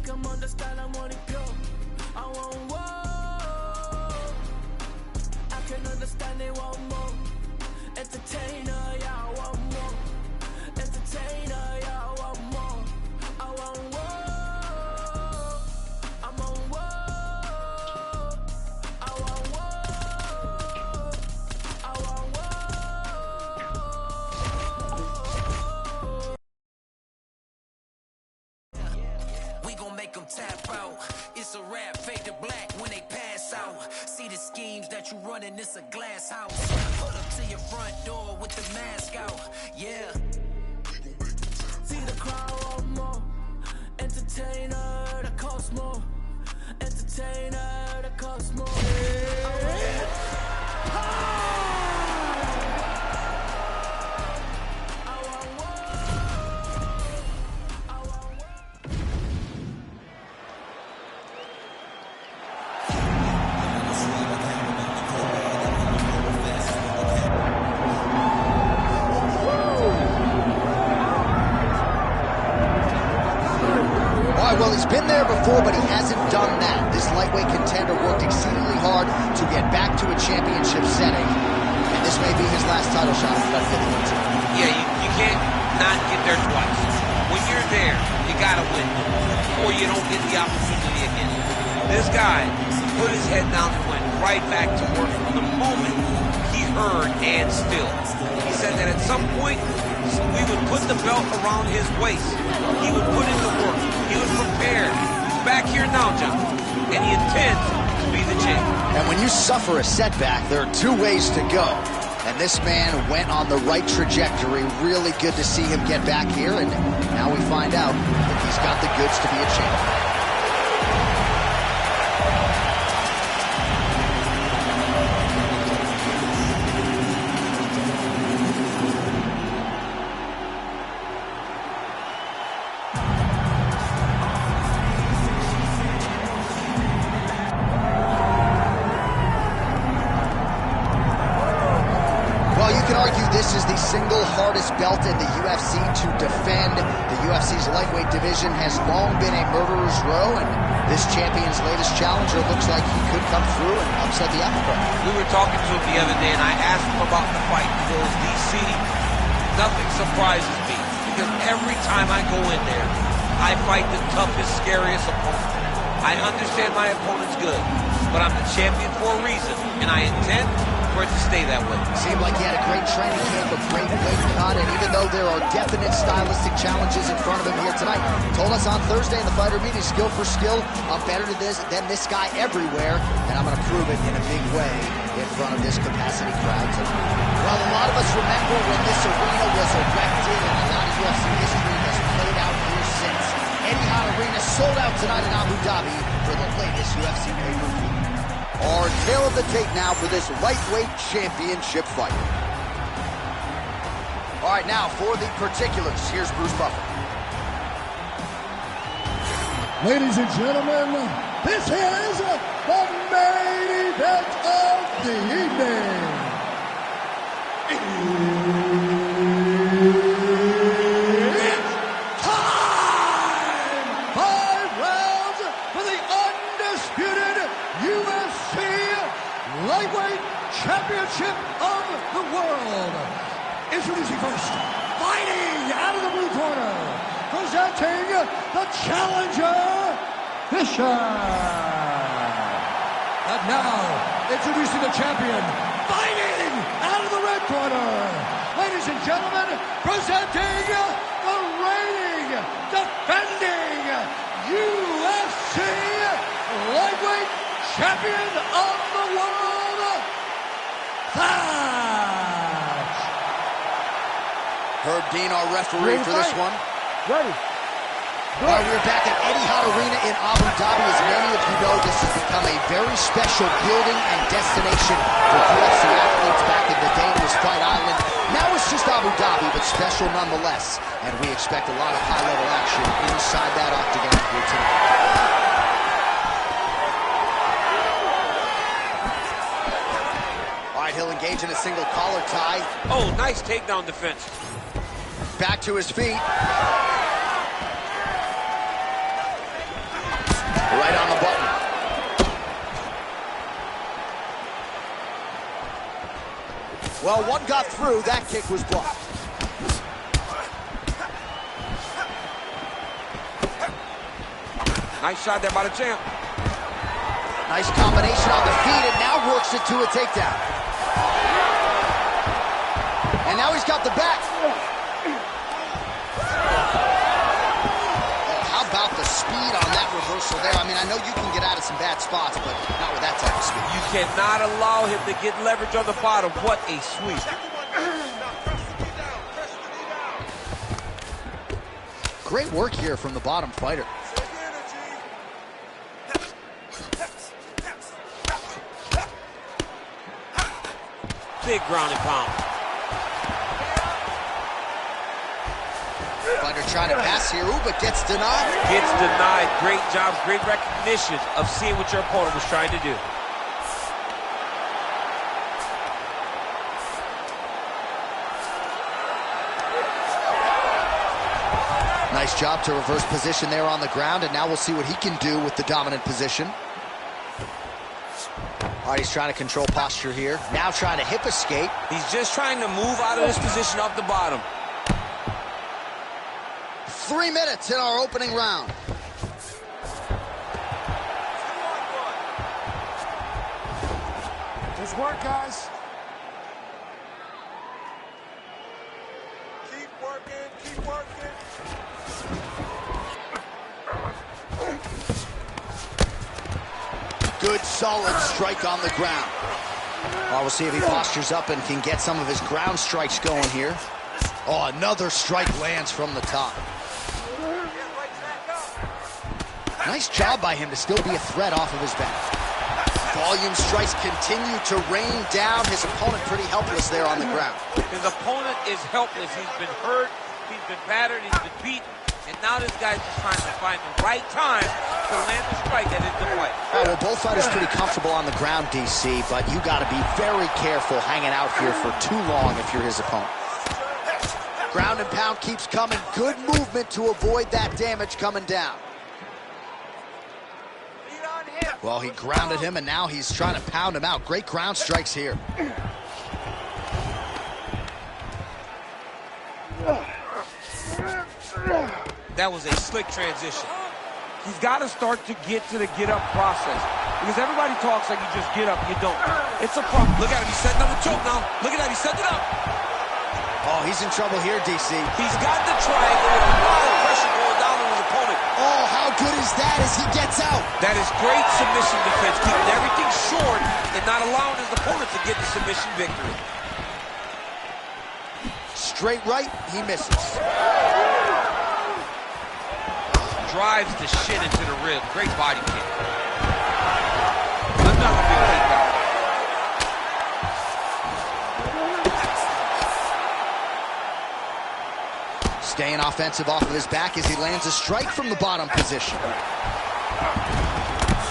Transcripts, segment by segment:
make them understand I want it pure. I want more. I can understand they want more. Entertainer, yeah, I want more. Entertainer, yeah, I want more. I want more. I'm on war. I want war. I want war. We gon' make them tap out. It's a rap, fade to black when they pass out. See the schemes that you running, it's a glass house. Put up to your front door with the mask out. Yeah. See the crowd want more. Entertainer that costs more. Entertainer that costs more. Well, he's been there before, but he hasn't done that. This lightweight contender worked exceedingly hard to get back to a championship setting, and this may be his last title shot. He's got to get it into. Yeah, you can't not get there twice. When you're there, you got to win, or you don't get the opportunity again. This guy put his head down and went right back to work from the moment he heard and still. He said that at some point, we would put the belt around his waist. He would put in the work. He was prepared. He's back here now, John. And he intends to be the champ. And when you suffer a setback, there are two ways to go. And this man went on the right trajectory. Really good to see him get back here. And now we find out that he's got the goods to be a champion. This is the single hardest belt in the UFC to defend. The UFC's lightweight division has long been a murderer's row, and this champion's latest challenger looks like he could come through and upset the apple cart. We were talking to him the other day, and I asked him about the fight. He goes, DC, nothing surprises me, because every time I go in there, I fight the toughest, scariest opponent. I understand my opponent's good, but I'm the champion for a reason, and I intend for it to stay that way. Seemed like he had a great training camp, a great weight cut, and even though there are definite stylistic challenges in front of him here tonight, told us on Thursday in the fighter meeting, skill for skill, I'm better than this guy everywhere, and I'm going to prove it in a big way in front of this capacity crowd tonight. Well, a lot of us remember when this arena was erected, and a lot of UFC history has played out here since. Etihad Arena sold out tonight in Abu Dhabi for the latest UFC pay-per-view. Our tale of the tape now for this lightweight championship fight. All right, now for the particulars, here's Bruce Buffer. Ladies and gentlemen, this is the main event of the evening. It's time! 5 rounds for the undisputed UFC Lightweight Championship of the World. Introducing first, fighting out of the blue corner, presenting the challenger, Fisher. And now, introducing the champion, fighting out of the red corner. Ladies and gentlemen, presenting the reigning, defending UFC Lightweight Champion of the World, Thatch. Herb Dean, our referee for this one. Ready. All right, we're back at Etihad Arena in Abu Dhabi. As many of you know, this has become a very special building and destination for UFC athletes. Back in the day, it was Fight Island. Now it's just Abu Dhabi, but special nonetheless. And we expect a lot of high-level action inside that octagon here tonight. He'll engage in a single collar tie. Oh, nice takedown defense. Back to his feet. Well, one got through. That kick was blocked. Nice shot there by the champ. Nice combination on the feet, and now works it to a takedown. And now he's got the back. How about the speed on that reversal there? I mean, I know you can get out of some bad spots, but not with that type of speed. You cannot allow him to get leverage on the bottom. What a sweep. Great work here from the bottom fighter. Big ground and pound. Fighter trying to pass here, ooh, but gets denied. Gets denied. Great job, great recognition of seeing what your opponent was trying to do. Nice job to reverse position there on the ground, and now we'll see what he can do with the dominant position. All right, he's trying to control posture here. Now trying to hip escape. He's just trying to move out of this position off the bottom. 3 minutes in our opening round. Nice work, guys. Keep working, keep working. Good, solid strike on the ground. We'll see if he postures up and can get some of his ground strikes going here. Oh, another strike lands from the top. Nice job by him to still be a threat off of his back. Volume strikes continue to rain down. His opponent pretty helpless there on the ground. His opponent is helpless. He's been hurt, he's been battered, he's been beaten. And now this guy's just trying to find the right time to land the strike that is the fight. All right, well, both fighters pretty comfortable on the ground, DC, but you got to be very careful hanging out here for too long if you're his opponent. Ground and pound keeps coming. Good movement to avoid that damage coming down. Well, he grounded him, and now he's trying to pound him out. Great ground strikes here. That was a slick transition. He's got to start to get to the get-up process. Because everybody talks like you just get up, you don't. It's a problem. Look at him, he's setting up the choke now. Look at that, he's setting it up. Oh, he's in trouble here, DC. He's got the triangle with a lot of pressure going down on his opponent. Oh, how good is that as he gets out? That is great submission defense, keeping everything short and not allowing his opponent to get the submission victory. Straight right, he misses. Drives the shin into the rib. Great body kick. Another big takedown. Staying offensive off of his back as he lands a strike from the bottom position. All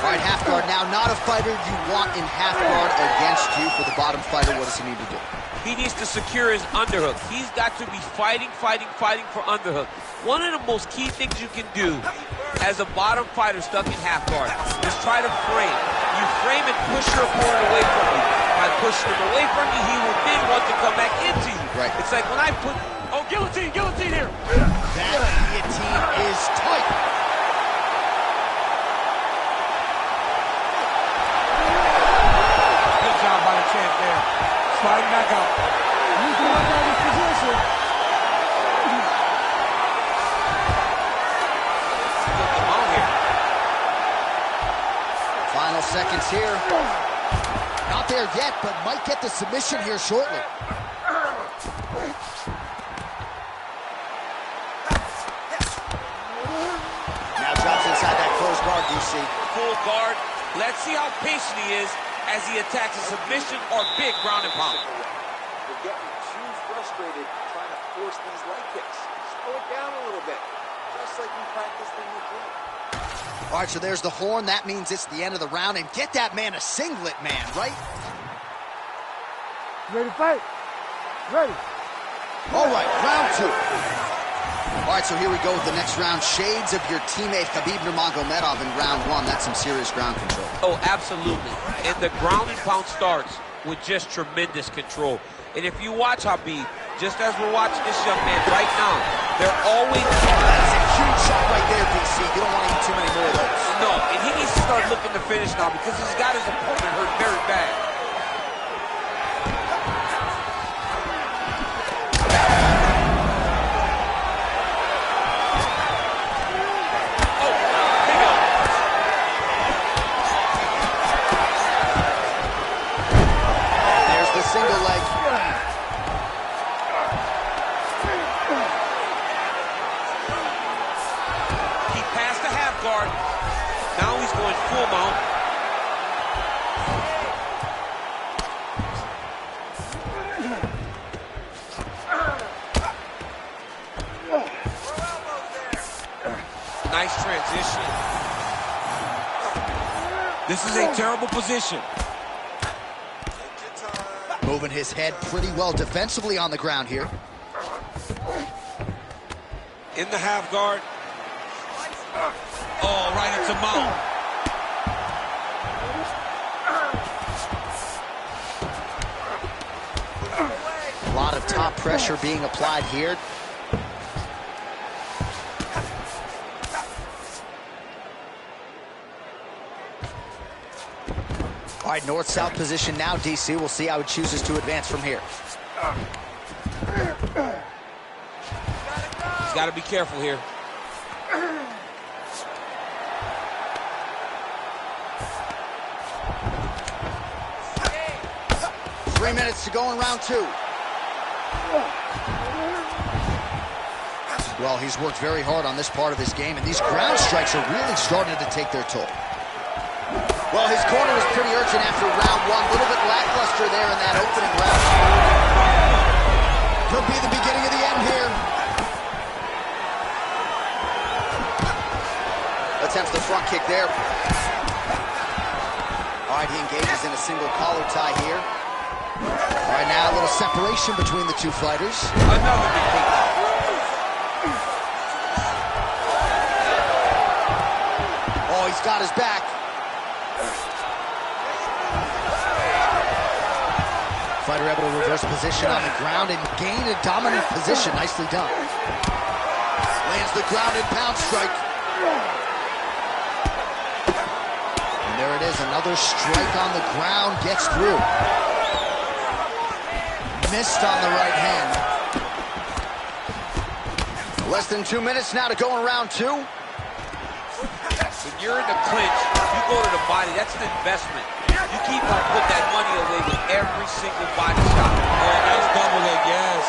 right, half guard now. Not a fighter you want in half guard against you. For the bottom fighter, what does he need to do? He needs to secure his underhook. He's got to be fighting for underhook. One of the most key things you can do as a bottom fighter stuck in half guard is try to frame. You frame and push your opponent away from you. By pushing him away from you, he will then want to come back into you. Right. It's like when I put... Oh, guillotine here. That guillotine is tight. Good job by the champ there. Sliding back out. He's the one out of position. Final seconds here. Not there yet, but might get the submission here shortly. Now drops inside that closed guard, DC. Full guard. Let's see how patient he is as he attacks a submission or big ground and pound. You're getting too frustrated trying to force these leg kicks. Slow it down a little bit, just like you practiced in the gym. All right, so there's the horn. That means it's the end of the round. And get that man a singlet, man, right? Ready to fight? Ready. All right, round two. All right, so here we go with the next round. Shades of your teammate Khabib Nurmagomedov in round one. That's some serious ground control. Oh, absolutely. And the ground and pound starts with just tremendous control. And if you watch Khabib, just as we're watching this young man right now, they're always... That's a huge shot right there, DC. You don't want to eat too many more of those. No, and he needs to start looking to finish now because he's got his opponent hurt very bad. Now he's going full mount. Nice transition. This is a terrible position. Moving his head pretty well defensively on the ground here. In the half guard. Oh, right into mount. A lot of top pressure being applied here. All right, north-south position now, DC. We'll see how he chooses to advance from here. He's got to be careful here. 3 minutes to go in round 2. Well, he's worked very hard on this part of his game, and these ground strikes are really starting to take their toll. Well, his corner was pretty urgent after round 1. A little bit lackluster there in that opening round. Could be the beginning of the end here. Attempts the front kick there. All right, he engages in a single collar tie here. All right, now a little separation between the two fighters. Another big takedown. Oh, he's got his back. Fighter able to reverse position on the ground and gain a dominant position. Nicely done. Lands the ground and pound strike. And there it is, another strike on the ground, gets through. Missed on the right hand. Less than 2 minutes now to go in round 2. When you're in the clinch, you go to the body, that's an investment. You keep on putting that money away with every single body shot. Oh, nice double leg, yes.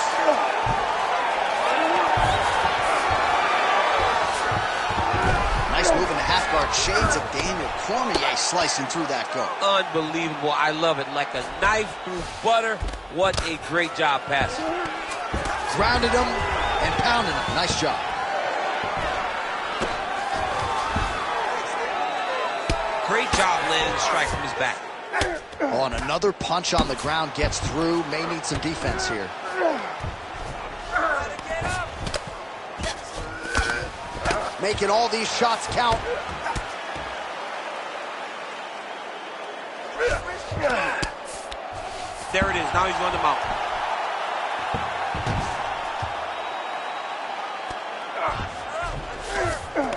Nice move in the half guard. Shades of Daniel Cormier slicing through that guard. Unbelievable. I love it. Like a knife through butter. What a great job passing. Grounded him and pounded him. Nice job. Great job landing the strike from his back. Oh, and another punch on the ground gets through. May need some defense here. Making all these shots count. There it is. Now he's on the mount.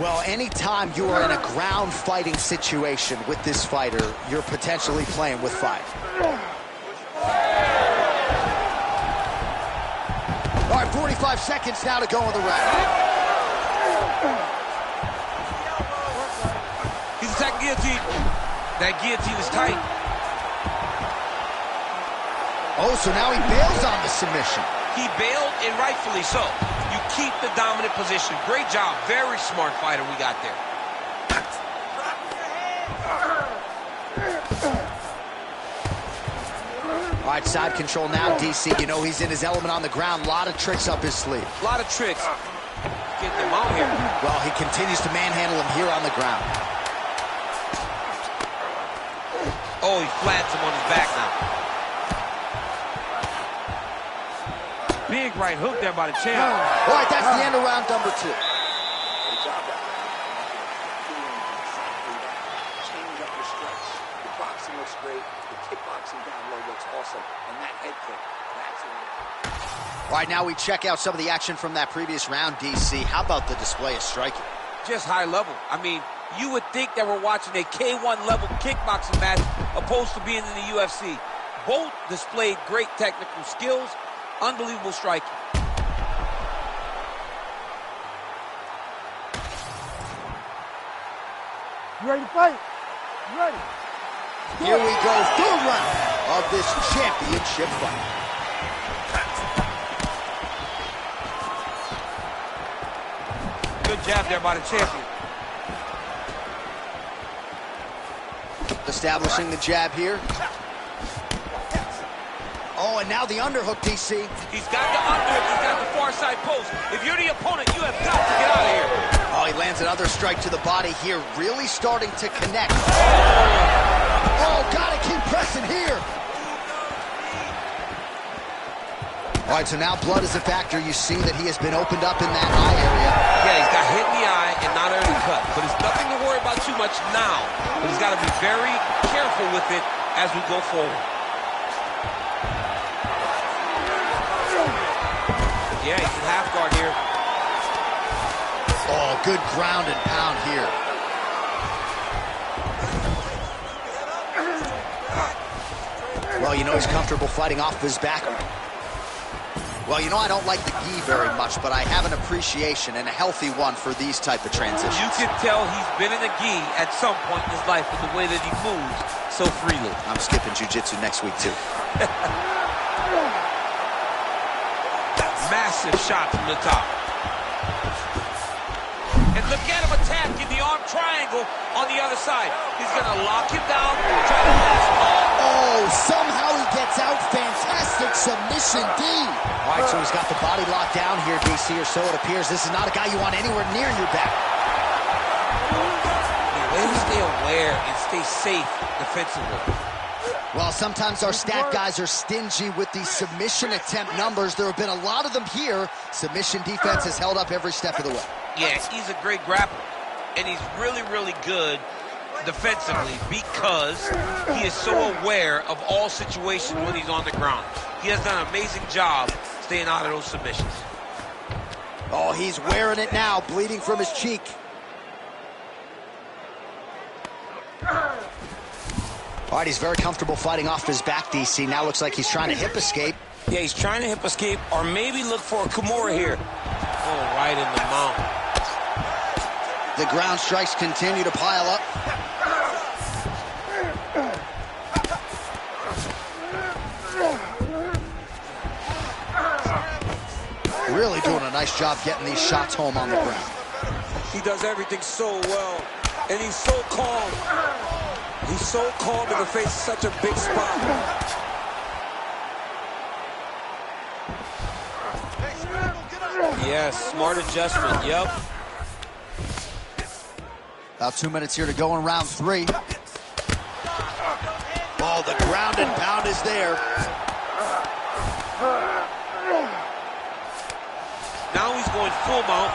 Well, anytime you are in a ground fighting situation with this fighter, you're potentially playing with fire. All right, 45 seconds now to go in the round. He's attacking guillotine. That guillotine is tight. Oh, so now he bails on the submission. He bailed, and rightfully so. You keep the dominant position. Great job. Very smart fighter we got there. All right, side control now, DC. You know he's in his element on the ground. A lot of tricks up his sleeve. A lot of tricks. Get them out here. Well, he continues to manhandle him here on the ground. Oh, he flats him on his back now. Big right hook there by the champ. All right, that's the end of round number 2. Good job that. Doing exactly that. Change up your strikes. The boxing looks great. The kickboxing down low looks awesome. And that head kick, All right, now we check out some of the action from that previous round, DC. How about the display of striking? Just high level. I mean, you would think that we're watching a K1 level kickboxing match opposed to being in the UFC. Both displayed great technical skills, unbelievable striking. You ready to fight? You ready? Here we go, third round of this championship fight. Good jab there by the champion. Establishing the jab here. Oh, and now the underhook, DC. He's got the underhook, he's got the far side post. If you're the opponent, you have got to get out of here. Oh, he lands another strike to the body here, really starting to connect. Oh, gotta keep pressing here. All right, so now blood is a factor. You see that he has been opened up in that eye area. Yeah, he's got hit in the eye and not early cut. But it's nothing to worry about too much now. But he's got to be very careful with it as we go forward. Yeah, he's in half guard here. Oh, good ground and pound here. Well, you know he's comfortable fighting off his back. Well, you know I don't like the gi very much, but I have an appreciation and a healthy one for these type of transitions. You can tell he's been in a gi at some point in his life with the way that he moves so freely. I'm skipping jiu-jitsu next week, too. Massive shot from the top. And look at him attacking the arm triangle on the other side. He's going to lock him down, try to last off. Oh, somehow he gets out. Fantastic submission D. All right, so he's got the body locked down here, DC, or so it appears. This is not a guy you want anywhere near your back. Way to stay aware and stay safe defensively. Well, sometimes our stat guys are stingy with the submission attempt numbers. There have been a lot of them here. Submission defense has held up every step of the way. Yeah, he's a great grappler, and he's really, really good defensively because he is so aware of all situations when he's on the ground. He has done an amazing job staying out of those submissions. Oh, he's wearing it now, bleeding from his cheek. All right, he's very comfortable fighting off his back, DC. Now looks like he's trying to hip escape. Yeah, he's trying to hip escape or maybe look for a Kimura here. Oh, right in the mount. The ground strikes continue to pile up. Really doing a nice job getting these shots home on the ground. He does everything so well, and he's so calm. He's so calm in the face of such a big spot. Yes, smart adjustment, yep. About 2 minutes here to go in round 3. Oh, the ground and pound is there. Now he's going full mount.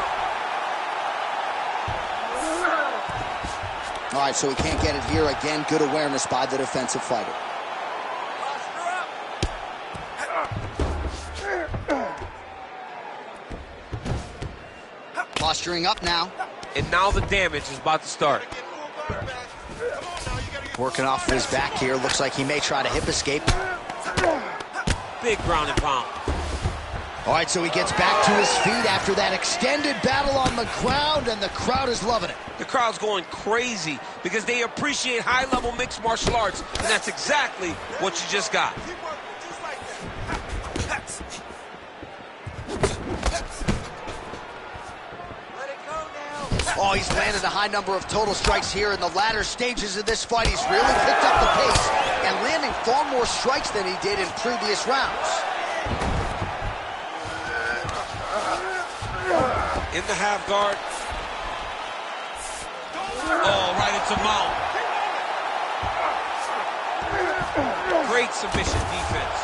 All right, so he can't get it here. Again, good awareness by the defensive fighter. Posturing up now. And now the damage is about to start. Working off of his back here. Looks like he may try to hip escape. Big ground and pound. All right, so he gets back to his feet after that extended battle on the ground, and the crowd is loving it. The crowd's going crazy because they appreciate high-level mixed martial arts, and that's exactly what you just got. Oh, he's landed a high number of total strikes here in the latter stages of this fight. He's really picked up the pace and landing far more strikes than he did in previous rounds. In the half guard. Oh, right into mount. Great submission defense.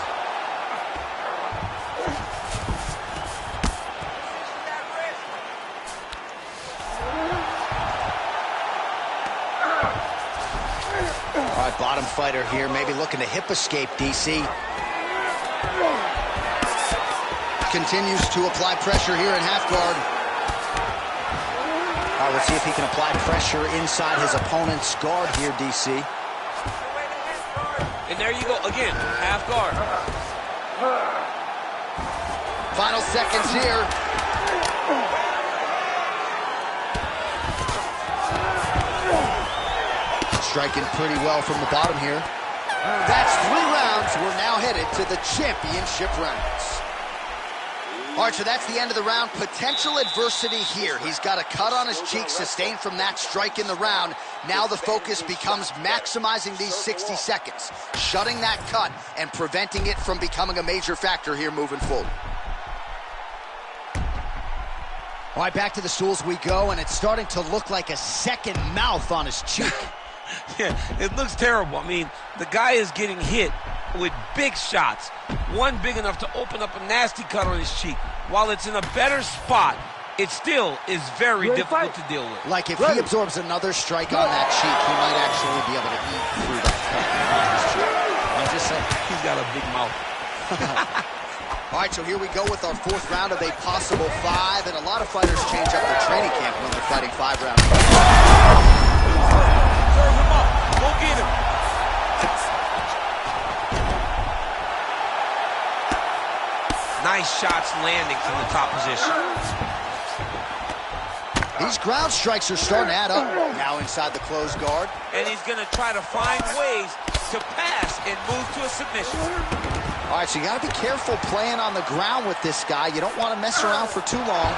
All right, bottom fighter here, maybe looking to hip escape, DC. continues to apply pressure here in half guard. All right, let's see if he can apply pressure inside his opponent's guard here, DC. And there you go, again, half guard. Final seconds here. Striking pretty well from the bottom here. That's 3 rounds. We're now headed to the championship rounds. All right, so that's the end of the round. Potential adversity here. He's got a cut on his cheek sustained from that strike in the round. Now the focus becomes maximizing these 60 seconds, shutting that cut and preventing it from becoming a major factor here moving forward. All right, back to the stools we go, and it's starting to look like a second mouth on his cheek. Yeah, it looks terrible. I mean, the guy is getting hit with big shots. One big enough to open up a nasty cut on his cheek. While it's in a better spot, it still is very difficult to deal with. Like if he absorbs another strike on that cheek, he might actually be able to eat through that cut on his cheek. I'm just saying. He's got a big mouth. All right, so here we go with our 4th round of a possible 5, and a lot of fighters change up their training camp when they're fighting 5 rounds. Serve him up. Go get him. Nice shots landing from the top position. These ground strikes are starting to add up. Now inside the closed guard. And he's going to try to find ways to pass and move to a submission. All right, so you got to be careful playing on the ground with this guy. You don't want to mess around for too long.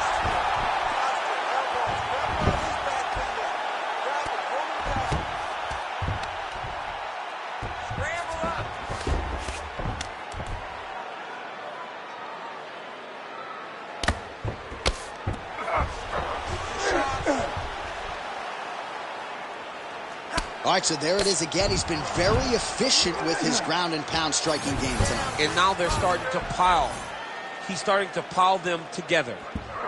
All right, so there it is again. He's been very efficient with his ground and pound striking game tonight. And now they're starting to pile. He's starting to pile them together.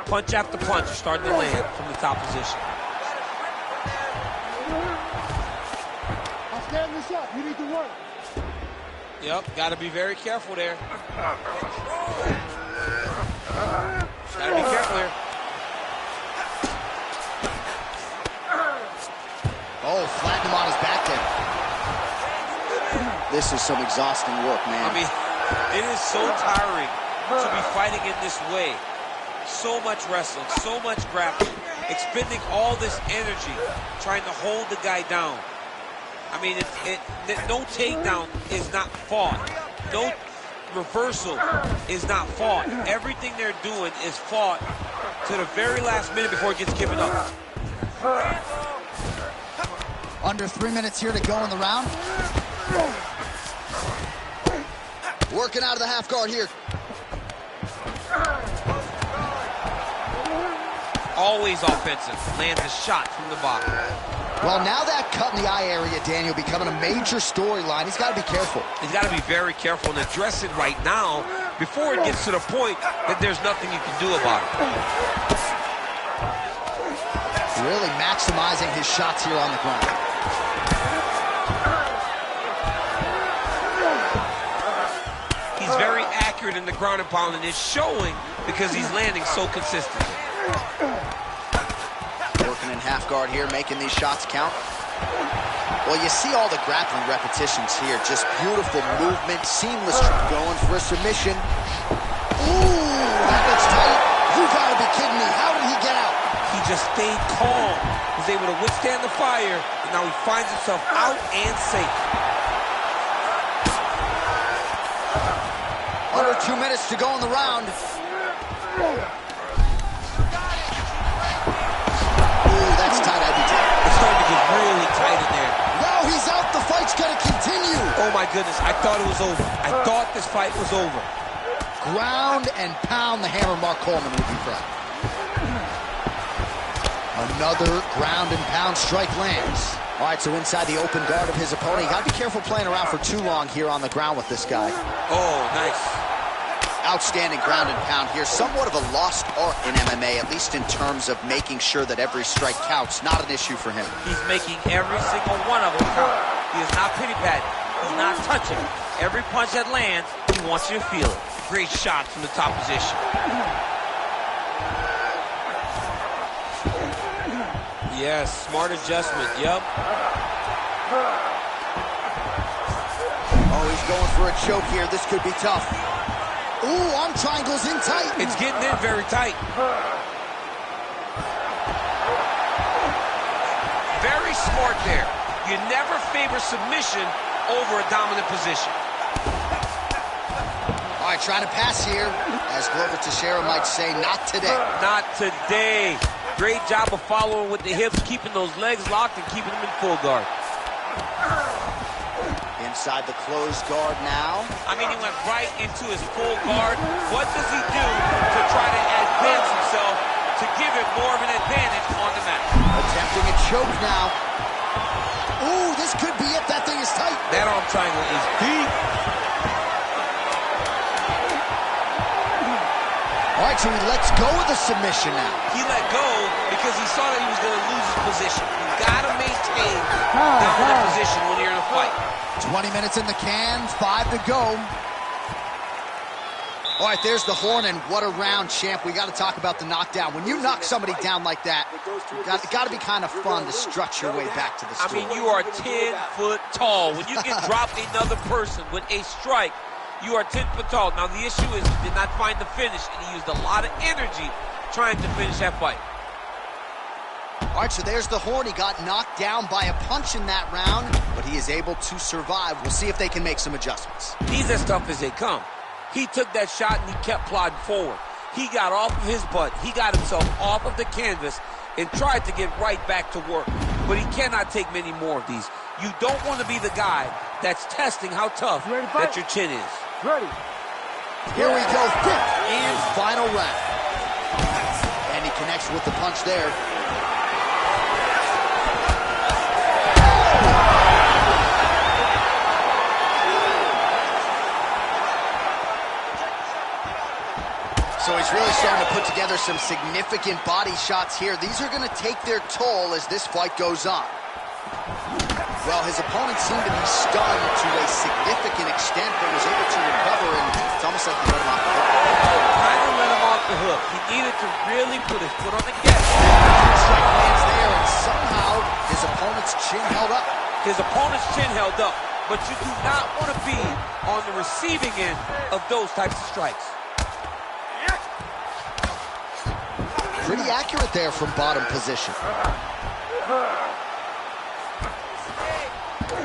Punch after punch are starting to land from the top position. I'm standing this up. You need to work. Yep, got to be very careful there. Got to be careful here. Oh, flatten him on his back there. This is some exhausting work, man. I mean, it is so tiring to be fighting in this way. So much wrestling, so much grappling, expending all this energy, trying to hold the guy down. I mean, no takedown is not fought. No reversal is not fought. Everything they're doing is fought to the very last minute before it gets given up. Under 3 minutes here to go in the round. Working out of the half guard here. Always offensive. Lands a shot from the bottom. Well, now that cut in the eye area, Daniel, becoming a major storyline. He's got to be careful. He's got to be very careful and address it right now before it gets to the point that there's nothing you can do about it. Really maximizing his shots here on the ground. He's very accurate in the ground and pound, and it's showing because he's landing so consistently. Working in half guard here, making these shots count. Well, you see all the grappling repetitions here. Just beautiful movement, seamless, going for a submission. Ooh, that looks tight. You gotta be kidding me. How did he get out? He just stayed calm. Was able to withstand the fire, and now he finds himself out and safe. Under 2 minutes to go in the round. Ooh, that's tight, I'd be tight. It's starting to get really tight in there. No, he's out. The fight's gonna continue. Oh my goodness, I thought it was over. I thought this fight was over. Ground and pound the hammer. Mark Coleman would be proud. Another ground and pound strike lands. All right, so inside the open guard of his opponent. You gotta be careful playing around for too long here on the ground with this guy. Oh, nice. Outstanding ground and pound here. Somewhat of a lost art in MMA, at least in terms of making sure that every strike counts. Not an issue for him. He's making every single one of them count. He is not pity-patting. He's not touching. Every punch that lands, he wants you to feel it. Great shot from the top position. Yes, smart adjustment, yep. Oh, he's going for a choke here. This could be tough. Ooh, arm triangles in tight. It's getting in very tight. Very smart there. You never favor submission over a dominant position. All right, trying to pass here. As Glover Teixeira might say, not today. Not today. Great job of following with the hips, keeping those legs locked and keeping them in full guard. Inside the closed guard now. I mean, he went right into his full guard. What does he do to try to advance himself to give him more of an advantage on the mat? Attempting a choke now. Ooh, this could be it. That thing is tight. That arm triangle is deep. All right, so he lets go of the submission now. He let go because he saw that he was going to lose his position. You got to maintain dominant position when you're in a fight. 20 minutes in the can, 5 to go. All right, there's the horn, and what a round, champ. We got to talk about the knockdown. When you knock somebody down like that, it got to be kind of fun to strut your way back to the stool. I mean, you are 10 foot tall. When you can drop another person with a strike, you are 10 foot tall. Now, the issue is he did not find the finish, and he used a lot of energy trying to finish that fight. All right, so there's the horn. He got knocked down by a punch in that round, but he is able to survive. We'll see if they can make some adjustments. He's as tough as they come. He took that shot, and he kept plodding forward. He got off of his butt. He got himself off of the canvas and tried to get right back to work. But he cannot take many more of these. You don't want to be the guy that's testing how tough that your chin is. Ready. Here we go, fifth and final round. And he connects with the punch there. So he's really starting to put together some significant body shots here. These are going to take their toll as this fight goes on. Well, his opponent seemed to be stunned to a significant extent, but was able to recover, and it's almost like he let him off the hook. Kind of let him off the hook. He needed to really put his foot on the gas. Strike lands there, and somehow his opponent's chin held up. His opponent's chin held up, but you do not want to be on the receiving end of those types of strikes. Pretty accurate there from bottom position.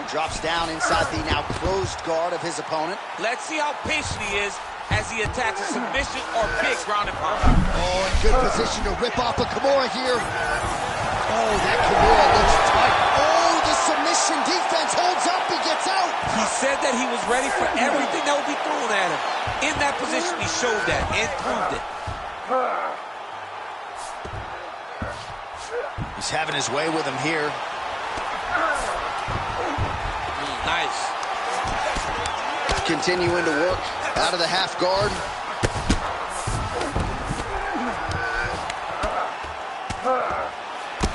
Drops down inside the now closed guard of his opponent. Let's see how patient he is as he attacks a submission or big ground and pound. Oh, in good position to rip off a Kimura here. Oh, that Kimura looks tight. Oh, the submission defense holds up. He gets out. He said that he was ready for everything that would be thrown at him. In that position, he showed that and proved it. He's having his way with him here. Nice. Continuing to work out of the half guard.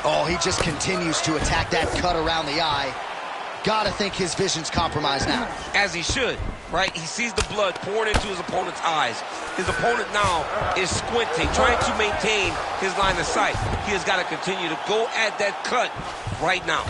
Oh, he just continues to attack that cut around the eye. Gotta think his vision's compromised now. As he should, right? He sees the blood pouring into his opponent's eyes. His opponent now is squinting, trying to maintain his line of sight. He has got to continue to go at that cut right now.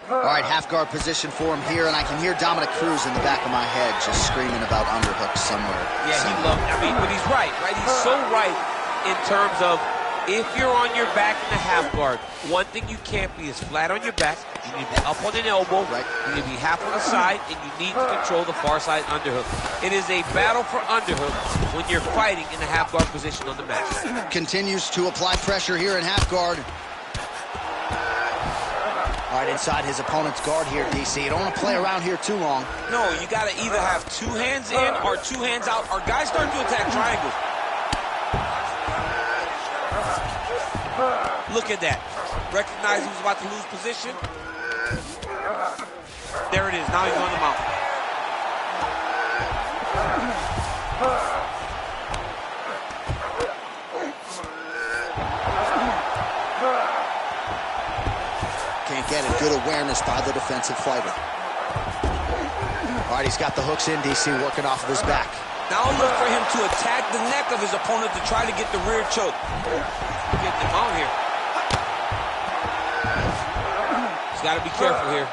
All right, half guard position for him here, and I can hear Dominic Cruz in the back of my head just screaming about underhooks somewhere. Yeah, he loved it. I mean, but he's right? He's so right in terms of if you're on your back in the half guard, one thing you can't be is flat on your back. You need to be up on an elbow. Right. You need to be half on the side, and you need to control the far side underhook. It is a battle for underhook when you're fighting in the half guard position on the mat. Continues to apply pressure here in half guard. All right, inside his opponent's guard here, DC. You don't want to play around here too long. No, you got to either have two hands in or two hands out, or guys start to attack triangles. Look at that. Recognize he was about to lose position. There it is. Now he's on the mount. again, and good awareness by the defensive fighter. All right, he's got the hooks in, DC, working off of his back. Now look for him to attack the neck of his opponent to try to get the rear choke. Get him out here. He's got to be careful here.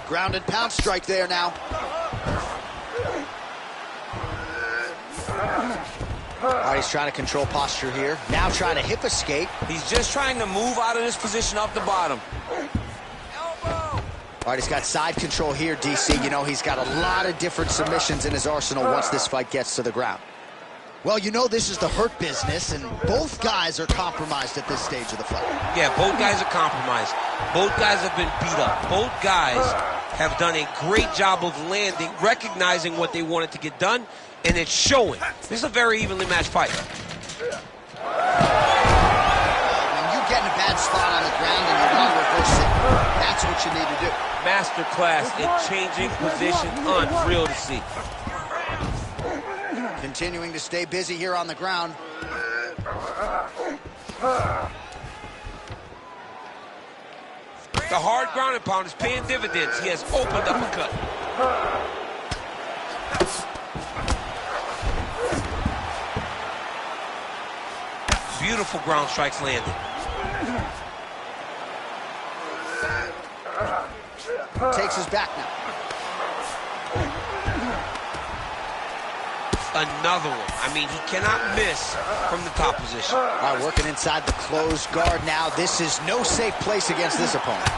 Ground and pound strike there now. All right, he's trying to control posture here. Now trying to hip escape. He's just trying to move out of this position off the bottom. All right, he's got side control here, DC. You know, he's got a lot of different submissions in his arsenal once this fight gets to the ground. Well, you know this is the hurt business, and both guys are compromised at this stage of the fight. Yeah, both guys are compromised. Both guys have been beat up. Both guys have done a great job of landing, recognizing what they wanted to get done, and it's showing. This is a very evenly matched fight. When you get in a bad spot on the ground and you want to reverse it, that's what you need to do. Masterclass in changing position, unreal to see. Continuing to stay busy here on the ground. The hard ground and pound is paying dividends. He has opened up a cut. Beautiful ground strikes landed. Takes his back now. Another one. I mean, he cannot miss from the top position. All right, working inside the closed guard now. This is no safe place against this opponent.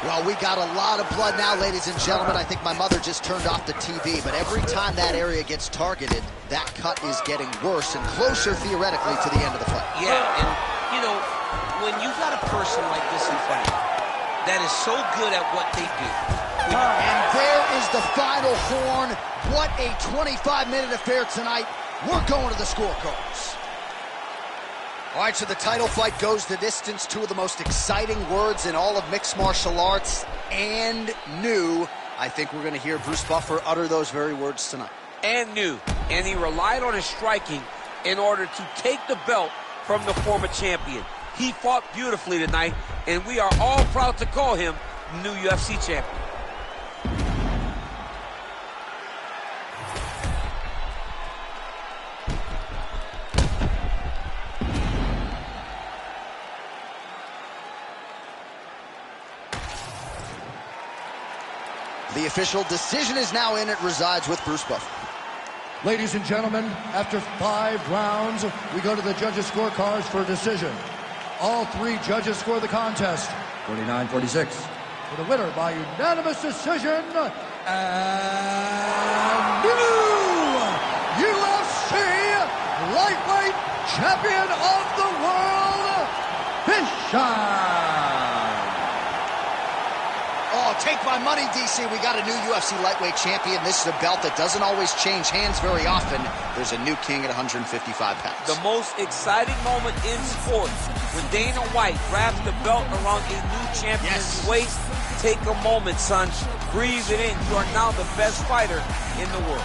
Well, we got a lot of blood now, ladies and gentlemen. I think my mother just turned off the TV, but every time that area gets targeted, that cut is getting worse and closer, theoretically, to the end of the fight. Yeah, and, you know, when you got a person like this in front of you that is so good at what they do. And there is the final horn. What a 25-minute affair tonight. We're going to the scorecards. All right, so the title fight goes the distance. Two of the most exciting words in all of mixed martial arts, and new. I think we're going to hear Bruce Buffer utter those very words tonight. And new. And he relied on his striking in order to take the belt from the former champion. He fought beautifully tonight, and we are all proud to call him new UFC champion. The official decision is now in. It resides with Bruce Buffer. Ladies and gentlemen, after 5 rounds, we go to the judges' scorecards for a decision. All 3 judges score the contest 49-46. For the winner by unanimous decision, and new UFC lightweight champion of the world, Fisher. Oh, take my money, DC. We got a new UFC lightweight champion. This is a belt that doesn't always change hands very often. There's a new king at 155 pounds. The most exciting moment in sports when Dana White wraps the belt around a new champion's waist. Take a moment, son. Breathe it in. You are now the best fighter in the world.